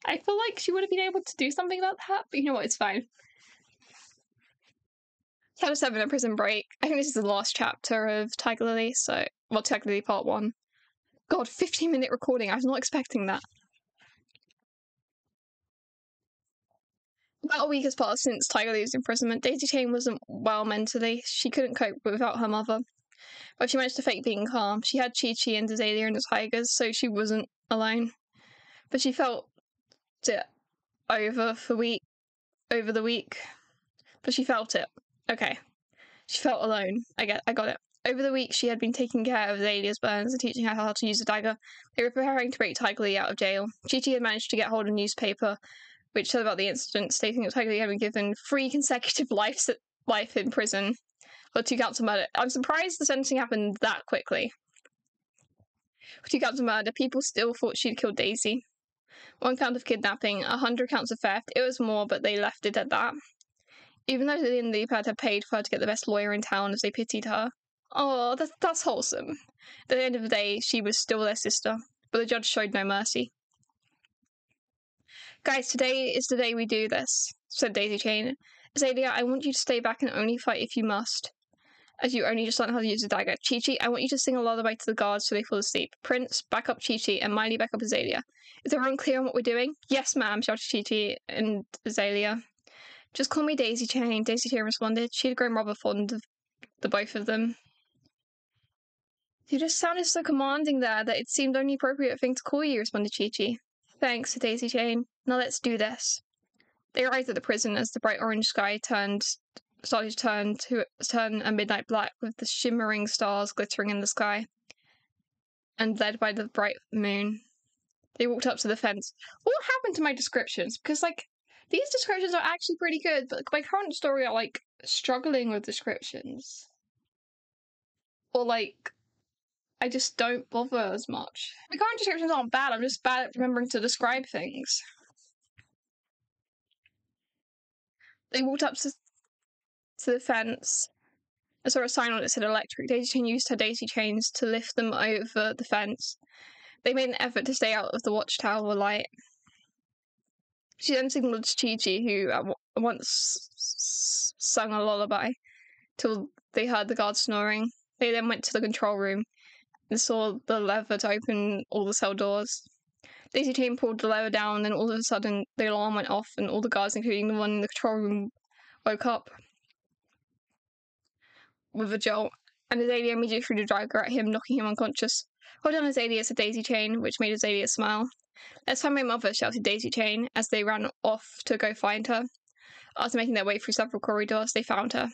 I feel like she would have been able to do something about that, but you know what, it's fine. Chapter 7, A Prison Break. I think this is the last chapter of Tiger Lily, so... Well, Tiger Lily Part 1. God, 15-minute recording, I was not expecting that. About a week has passed since Tiger Lily's imprisonment. Daisy Chain wasn't well mentally. She couldn't cope without her mother. But she managed to fake being calm. She had Chi-Chi and Azalea and the tigers, so she wasn't alone. But she felt it over the week. But she felt it. Okay. She felt alone. I got it. Over the week, she had been taking care of Azalea's burns and teaching her how to use the dagger. They were preparing to break Tiger Lee out of jail. Chi-Chi had managed to get hold of a newspaper which said about the incident, stating that Tiger Lee had been given 3 consecutive life in prison for 2 counts of murder. I'm surprised the sentencing happened that quickly. For 2 counts of murder, people still thought she'd killed Daisy. 1 count of kidnapping, 100 counts of theft. It was more, but they left it at that. Even though the Lilly Pad had paid for her to get the best lawyer in town as they pitied her. Oh, that's wholesome. At the end of the day, she was still their sister, but the judge showed no mercy. Guys, today is the day we do this, said Daisy Chain. Azalea, I want you to stay back and only fight if you must, as you only just learned how to use the dagger. Chi-Chi, I want you to sing a lullaby to the guards so they fall asleep. Prince, back up Chi-Chi, and Miley, back up Azalea. Is everyone clear on what we're doing? Yes, ma'am, shouted Chi-Chi and Azalea. Just call me Daisy Chain, Daisy Chain responded. She had grown rather fond of the both of them. You just sounded so commanding there that it seemed only appropriate thing to call you, responded Chi-Chi. Thanks, said Daisy Chain. Now let's do this. They arrived at the prison as the bright orange sky started to turn a midnight black with the shimmering stars glittering in the sky, and led by the bright moon. They walked up to the fence. What happened to my descriptions? Because, like, these descriptions are actually pretty good, but my current story are, like, struggling with descriptions. or like I just don't bother as much. My current descriptions aren't bad, I'm just bad at remembering to describe things. They walked up to the fence and saw a sign on it that said electric. Daisy Chain used her daisy chains to lift them over the fence. They made an effort to stay out of the watchtower light. She then signalled to Chi-Chi, who at once sung a lullaby, till they heard the guards snoring. They then went to the control room and saw the lever to open all the cell doors. Daisy Chain pulled the lever down, and then all of a sudden the alarm went off, and all the guards, including the one in the control room, woke up with a jolt, and Azalea immediately threw the dagger at him, knocking him unconscious. "Hold on, Azalea," said Daisy Chain, which made Azalea smile. "Let's find my mother," shouted Daisy Chain, as they ran off to go find her. After making their way through several corridors, they found her.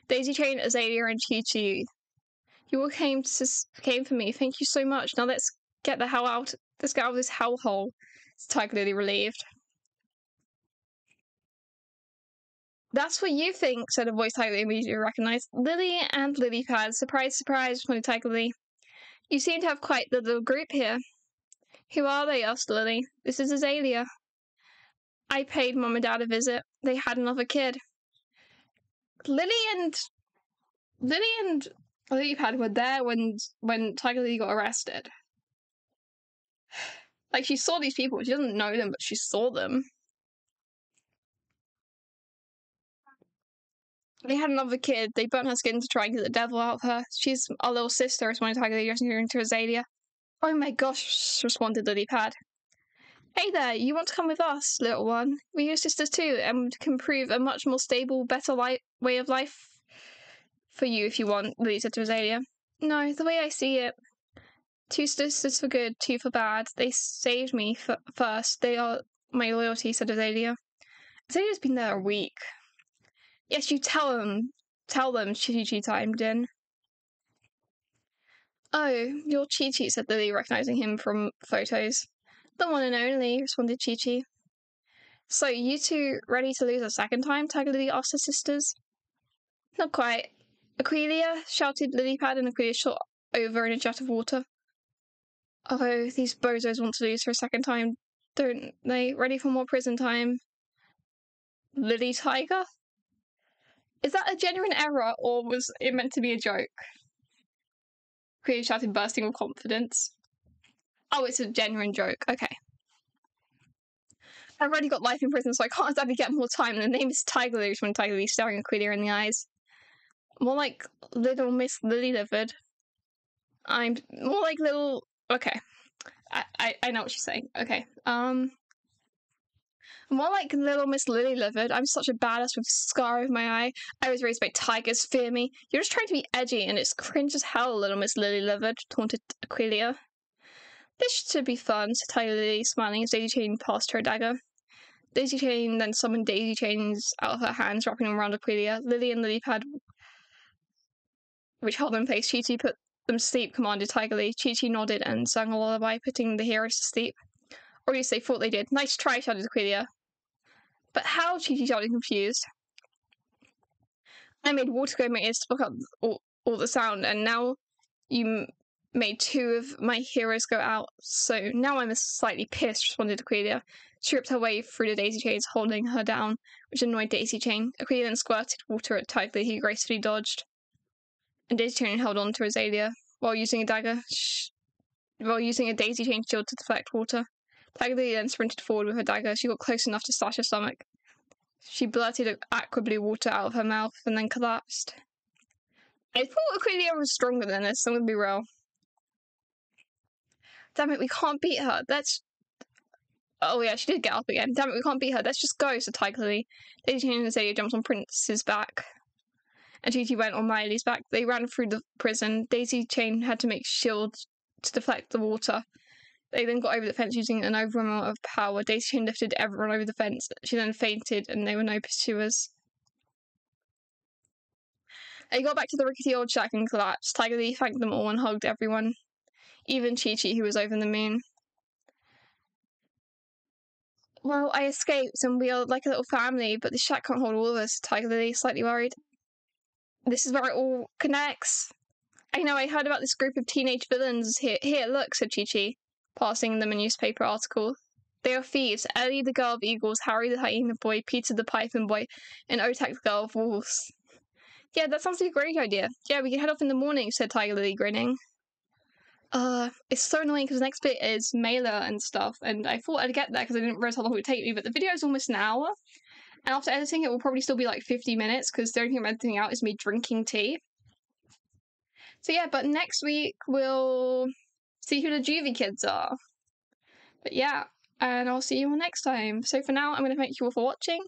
Daisy Chain, Azalea, and Chi-Chi. "You all came for me. Thank you so much. Now let's get out of this hellhole," said Tiger Lily, relieved. "That's what you think," said a voice Tiger Lily immediately recognized. "Lily and Lily Pad. Surprise, surprise," responded Tiger Lily. "You seem to have quite the little group here." "Who are they?" asked Lily. "This is Azalea. I paid Mom and Dad a visit. They had another kid." Lily and Lily Pad were there when Tiger Lily got arrested. Like, she saw these people. She doesn't know them, but she saw them. They had another kid. They burnt her skin to try and get the devil out of her. "She's our little sister," responded Tiger Lily, gesturing to Azalea. "Oh my gosh," responded Lily Pad. "Hey there, you want to come with us, little one? We're your sisters too, and can prove a much more stable, better way of life for you if you want," Lily said to Azalea. "No, the way I see it, 2 sisters for good, 2 for bad. They saved me first. They are my loyalty," said Azalea. Azalea's been there a week. "Yes, you tell them, Chi-Chi chimed in. "Oh, you're Chi-Chi," said Lily, recognizing him from photos. "The one and only," responded Chi-Chi. "So, you two ready to lose a second time?" Tiger Lily asked her sisters. "Not quite. Aquila," shouted Lily Pad, and Aquila shot over in a jet of water. "Oh, these bozos want to lose for a second time, don't they? Ready for more prison time?" "Lily Tiger? Is that a genuine error, or was it meant to be a joke?" Aquila shouted, bursting with confidence. "Oh, it's a genuine joke. Okay. I've already got life in prison, so I can't exactly get more time. The name is Tiger Lily," when Tiger Lily staring Aquila in the eyes. "More like Little Miss Lily Livered. I'm more like little..." Okay. I know what she's saying. Okay. More like Little Miss Lily Livered. I'm such a badass with a scar over my eye. I was raised by tigers, fear me. You're just trying to be edgy, and it's cringe as hell, Little Miss Lily Livered, taunted Aquila. "This should be fun," said Tiger Lily, smiling as Daisy Chain passed her dagger. Daisy Chain then summoned daisy chains out of her hands, wrapping them around Aquila. Lily and Lily Pad, which held them in place. Chi-Chi put them to sleep, commanded Tiger Lily. Chi-Chi nodded and sang a lullaby, putting the heroes to sleep. Or at least they thought they did. "Nice try," shouted Aquila. "But how?" Chi-Chi shouted, confused. "I made water go in my ears to block out all the sound, and now you made 2 of my heroes go out, so now I'm slightly pissed," responded Aquila. She ripped her way through the daisy chains, holding her down, which annoyed Daisy Chain. Aquila then squirted water at Tiger Lily, who gracefully dodged, and Daisy Chain held on to Azalea while using a daisy chain shield to deflect water. Tiger Lily then sprinted forward with her dagger. She got close enough to slash her stomach. She blurted aqua blue water out of her mouth and then collapsed. I thought Aquila was stronger than this, I'm gonna be real. "Damn it, we can't beat her. Oh yeah, she did get up again. "Damn it, we can't beat her. Let's just go," said Tiger Lily. Daisy Chain and Azalea jumped on Prince's back, and Chi-Chi went on Miley's back. They ran through the prison. Daisy Chain had to make shields to deflect the water. They then got over the fence using an overwhelming amount of power. Daisy Chain lifted everyone over the fence. She then fainted, and there were no pursuers. They got back to the rickety old shack and collapsed. Tiger Lily thanked them all and hugged everyone, even Chi-Chi, who was over the moon. "Well, I escaped, and we are like a little family, but the shack can't hold all of us," Tiger Lily, slightly worried. "This is where it all connects. I know, I heard about this group of teenage villains here. Here, look, said Chi-Chi, passing them a newspaper article. They are thieves. Ellie the girl of eagles, Harry the hyena boy, Peter the python boy, and Otak the girl of wolves. Yeah, that sounds like a great idea. Yeah, we can head off in the morning, said Tiger Lily, grinning. It's so annoying because the next bit is Mela and stuff, and I thought I'd get there because I didn't realize how long it would take me, but the video is almost an hour, and after editing it will probably still be like 50 minutes because the only thing I'm editing out is me drinking tea. So yeah, but next week we'll see who the juvie kids are. But yeah, and I'll see you all next time. So for now, I'm going to thank you all for watching.